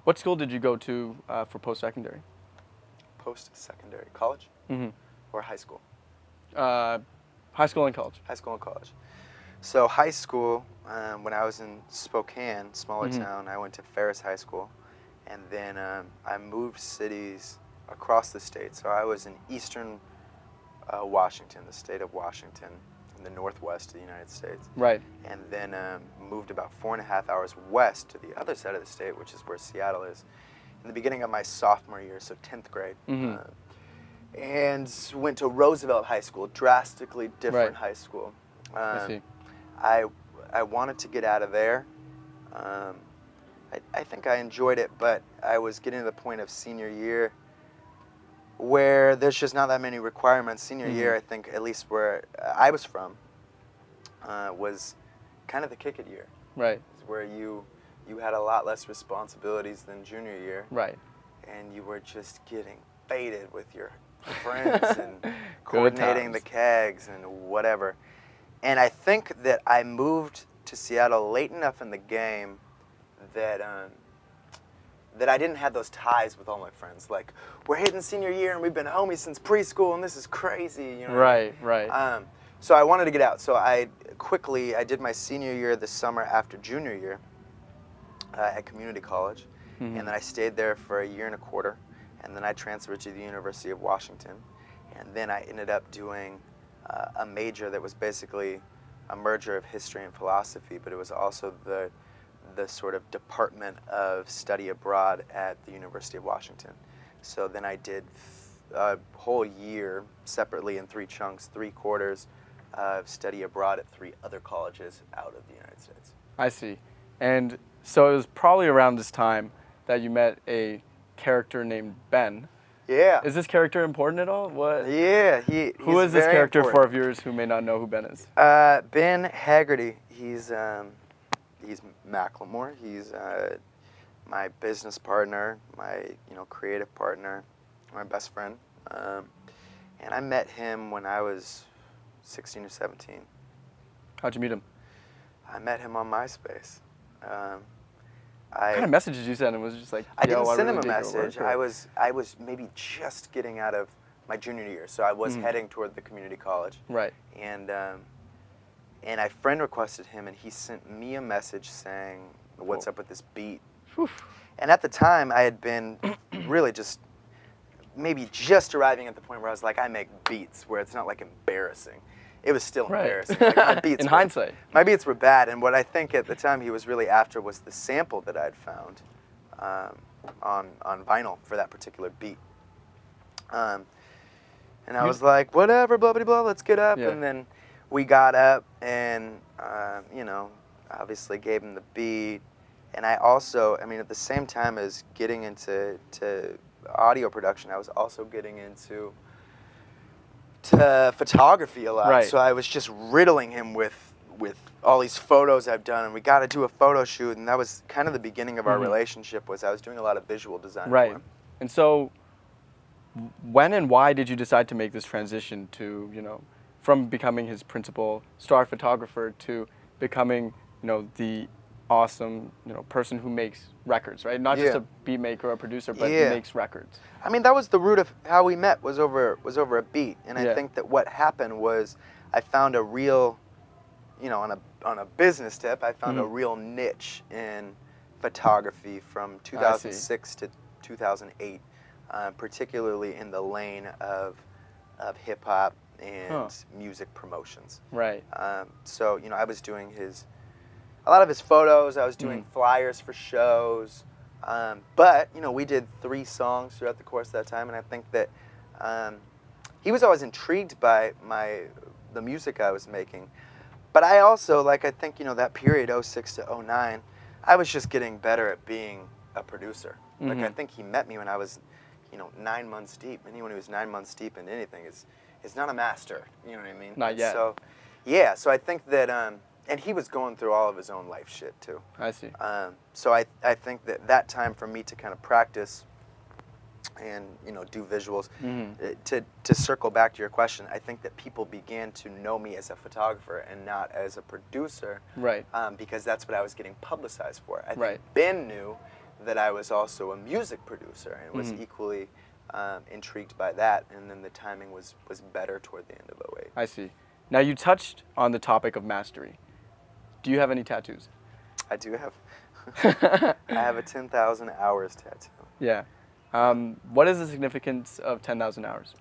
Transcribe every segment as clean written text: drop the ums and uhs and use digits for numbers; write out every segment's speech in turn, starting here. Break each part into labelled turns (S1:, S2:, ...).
S1: What school did you go to for post-secondary?
S2: Post-secondary, college
S1: Mm-hmm.
S2: or high school?
S1: High school and college.
S2: High school and college. So high school, when I was in Spokane, smaller
S1: Mhm.
S2: town, I went to Ferris High School, and then I moved cities across the state. So I was in eastern Washington, the state of Washington, in the northwest of the United States.
S1: Right.
S2: And then moved about 4.5 hours west to the other side of the state, which is where Seattle is, in the beginning of my sophomore year, so 10th grade.
S1: Mhm.
S2: And went to Roosevelt High School, drastically different
S1: Right.
S2: high school.
S1: I see.
S2: I wanted to get out of there. I think I enjoyed it, but I was getting to the point of senior year where there's just not that many requirements. Senior
S1: Mhm.
S2: year, I think, at least where I was from, was kind of the kick it year.
S1: Right.
S2: It's where you had a lot less responsibilities than junior year,
S1: Right.
S2: and you were just getting faded with your friends and
S1: Good
S2: coordinating the
S1: times.
S2: kegs and whatever. And I think that I moved to Seattle late enough in the game that that I didn't have those ties with all my friends. Like, we're hitting senior year and we've been homies since preschool and this is crazy. You know what I mean?
S1: Right.
S2: So I wanted to get out. So I did my senior year the summer after junior year at community college.
S1: Mhm.
S2: And then I stayed there for a year and a quarter. And then I transferred to the University of Washington. And then I ended up doing a major that was basically a merger of history and philosophy, but it was also the sort of department of study abroad at the University of Washington. So then I did a whole year separately in 3 chunks, 3 quarters of study abroad at 3 other colleges out of the United States.
S1: I see. And so it was probably around this time that you met a character named Ben.
S2: Yeah.
S1: Is this character important at all? What?
S2: Yeah,
S1: Who is this character for viewers who may not know who Ben is?
S2: Ben Haggerty. He's Macklemore. He's my business partner, my creative partner, my best friend. And I met him when I was 16 or 17.
S1: How'd you meet him?
S2: I met him on MySpace.
S1: What kind of messages did you send him? Was it just like,
S2: I didn't send
S1: really
S2: him a
S1: dig your
S2: message.
S1: work, or-
S2: I was maybe just getting out of my junior year, so I was heading toward the community college.
S1: Right.
S2: And I friend requested him, and he sent me a message saying, "What's up with this beat?"
S1: Whew.
S2: And at the time, I had been really maybe just arriving at the point where I was like, I make beats, where it's not like embarrassing. It was still
S1: Right.
S2: embarrassing. Like, my beats
S1: In
S2: were-
S1: hindsight.
S2: My beats were bad, and what I think at the time he was really after was the sample that I'd found on vinyl for that particular beat. And I was like, whatever, blah, blah, blah, let's get up.
S1: Yeah.
S2: And then we got up and, obviously gave him the beat. And I also, at the same time as getting into audio production, I was also getting into photography a lot.
S1: Right.
S2: So I was just riddling him with all these photos I've done, and we got to do a photo shoot, and that was kind of the beginning of our relationship. Was I was doing a lot of visual design for
S1: Right.
S2: him.
S1: And so, when and why did you decide to make this transition to, from becoming his principal star photographer to becoming, the awesome, person who makes records, right? Not just
S2: Yeah.
S1: a beat maker or a producer, but
S2: Yeah.
S1: who makes records.
S2: That was the root of how we met, was over a beat. And I
S1: Yeah.
S2: think that what happened was I found a real, on a business tip, I found a real niche in photography from 2006 to 2008, particularly in the lane of hip hop and music promotions.
S1: Right.
S2: So, I was doing a lot of his photos. I was doing flyers for shows. But, we did 3 songs throughout the course of that time, and I think that he was always intrigued by the music I was making. But I also, I think, that period, 06 to 09, I was just getting better at being a producer. I think he met me when I was, 9 months deep. Anyone who's 9 months deep in anything is not a master, you know what I mean?
S1: Not yet.
S2: So, yeah, so I think that, and he was going through all of his own life shit, too.
S1: I see.
S2: So I think that time for me to kind of practice and do visuals. To circle back to your question, I think that people began to know me as a photographer and not as a producer,
S1: Right.
S2: Because that's what I was getting publicized for. I think
S1: Right.
S2: Ben knew that I was also a music producer and was equally intrigued by that, and then the timing was better toward the end of 08.
S1: I see. Now, you touched on the topic of mastery. Do you have any tattoos?
S2: I do have. I have a 10,000 hours tattoo.
S1: Yeah. What is the significance of 10,000 hours?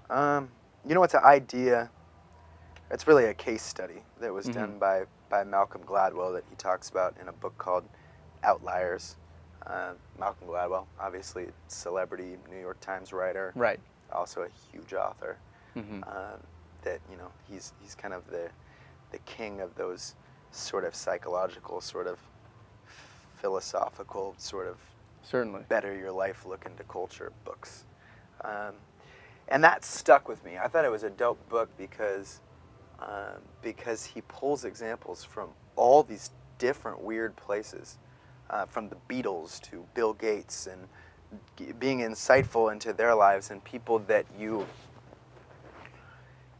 S2: It's an idea. It's really a case study that was done by Malcolm Gladwell that he talks about in a book called Outliers. Malcolm Gladwell, obviously celebrity, New York Times writer,
S1: Right.
S2: also a huge author. That he's kind of the king of those sort of psychological, sort of philosophical, sort of
S1: Certainly.
S2: better your life look into culture books. And that stuck with me. I thought it was a dope book because he pulls examples from all these different weird places, from the Beatles to Bill Gates, and being insightful into their lives and people that you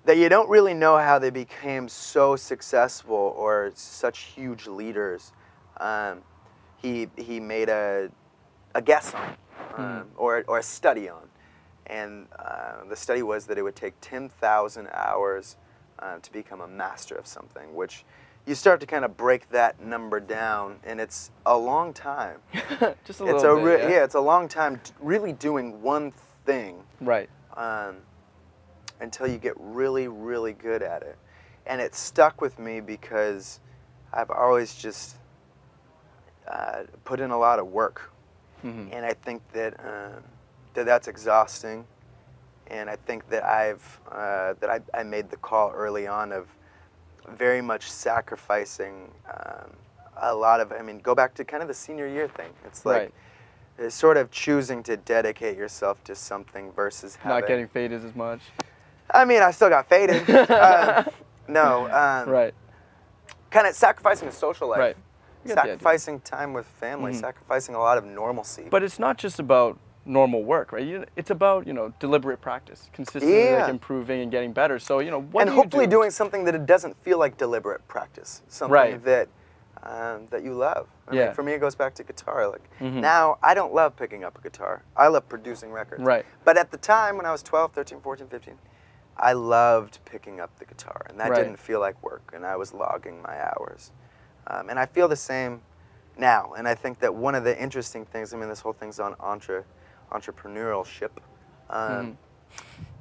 S2: don't really know how they became so successful or such huge leaders. He made a guess on, or a study on, and the study was that it would take 10,000 hours to become a master of something, which you start to kind of break that number down, and it's a long time.
S1: Just a little bit, yeah.
S2: Yeah, it's a long time really doing one thing.
S1: Right.
S2: Until you get really, really good at it. And it stuck with me because I've always just put in a lot of work. And I think that that's exhausting. And I think that I made the call early on of very much sacrificing a lot of, go back to kind of the senior year thing. It's like, it's sort of choosing to dedicate yourself to something versus
S1: not getting faded as much.
S2: I still got faded.
S1: Right.
S2: Kind of sacrificing a social life.
S1: Right.
S2: Sacrificing time with family, sacrificing a lot of normalcy.
S1: But it's not just about normal work, right? It's about, deliberate practice, consistently improving and getting better. So, what
S2: and hopefully doing something that it doesn't feel like deliberate practice. Something that you love. I mean, for me, it goes back to guitar. Like now, I don't love picking up a guitar. I love producing records.
S1: Right.
S2: But at the time when I was 12, 13, 14, 15, I loved picking up the guitar, and that didn't feel like work, and I was logging my hours. And I feel the same now, and I think that one of the interesting things, this whole thing's on entrepreneurship,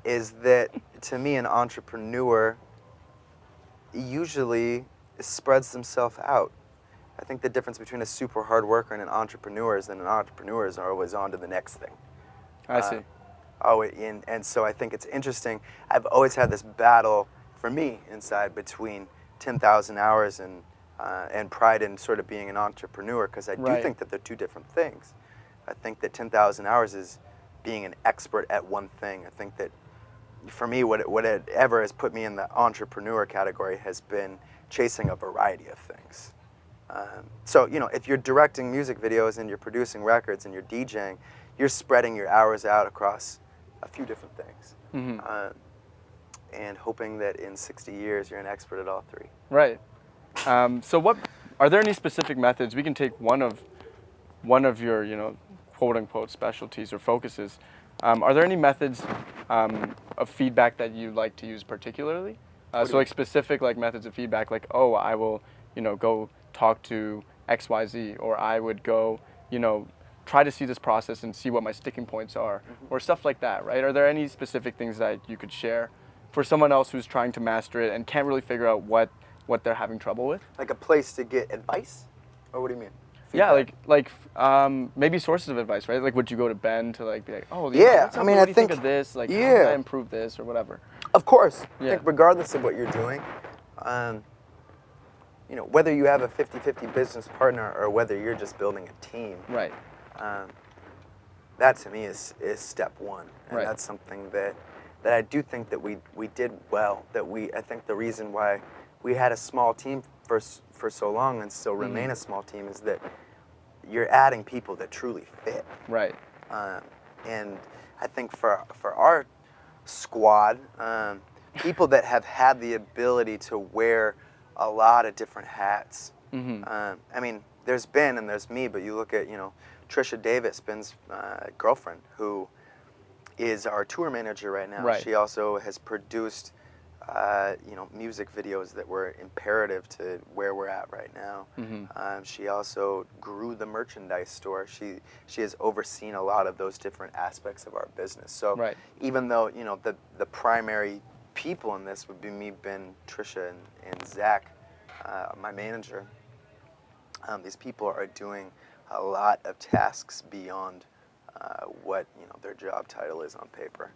S2: is that to me an entrepreneur usually spreads themselves out. I think the difference between a super hard worker and an entrepreneur is that an entrepreneur is always on to the next thing.
S1: I see.
S2: And so I think it's interesting. I've always had this battle for me inside between 10,000 hours and pride in sort of being an entrepreneur, because I do think that they're two different things. I think that 10,000 hours is being an expert at one thing. I think that for me, whatever has put me in the entrepreneur category has been chasing a variety of things. So, if you're directing music videos and you're producing records and you're DJing, you're spreading your hours out across a few different things. And hoping that in 60 years you're an expert at all three.
S1: Right. So are there any specific methods? We can take one of your, quote unquote specialties or focuses. Are there any methods of feedback that you like to use particularly? So like specific methods of feedback, like, oh, I will, go talk to XYZ, or I would go, try to see this process and see what my sticking points are, or stuff like that, right? Are there any specific things that you could share for someone else who's trying to master it and can't really figure out what they're having trouble with?
S2: Like a place to get advice? Or what do you mean? Feedback?
S1: Yeah, maybe sources of advice, right? Like, would you go to Ben to be like, oh, what do you think of this? Like, how can I improve this or whatever?
S2: Of course. I think regardless of what you're doing, whether you have a 50-50 business partner or whether you're just building a team.
S1: Right.
S2: That to me is step one, and that's something that I do think that we did well. I think the reason why we had a small team for so long and still remain a small team is that you're adding people that truly fit.
S1: Right.
S2: And I think for our squad, people that have had the ability to wear a lot of different hats. I mean, there's Ben and there's me, but you look at, you know, Trisha Davis, Ben's girlfriend, who is our tour manager right now.
S1: Right.
S2: She also has produced, you know, music videos that were imperative to where we're at right now. She also grew the merchandise store. She has overseen a lot of those different aspects of our business. So
S1: Right.
S2: even though, you know, the primary people in this would be me, Ben, Trisha, and Zach, my manager, these people are doing a lot of tasks beyond what, you know, their job title is on paper.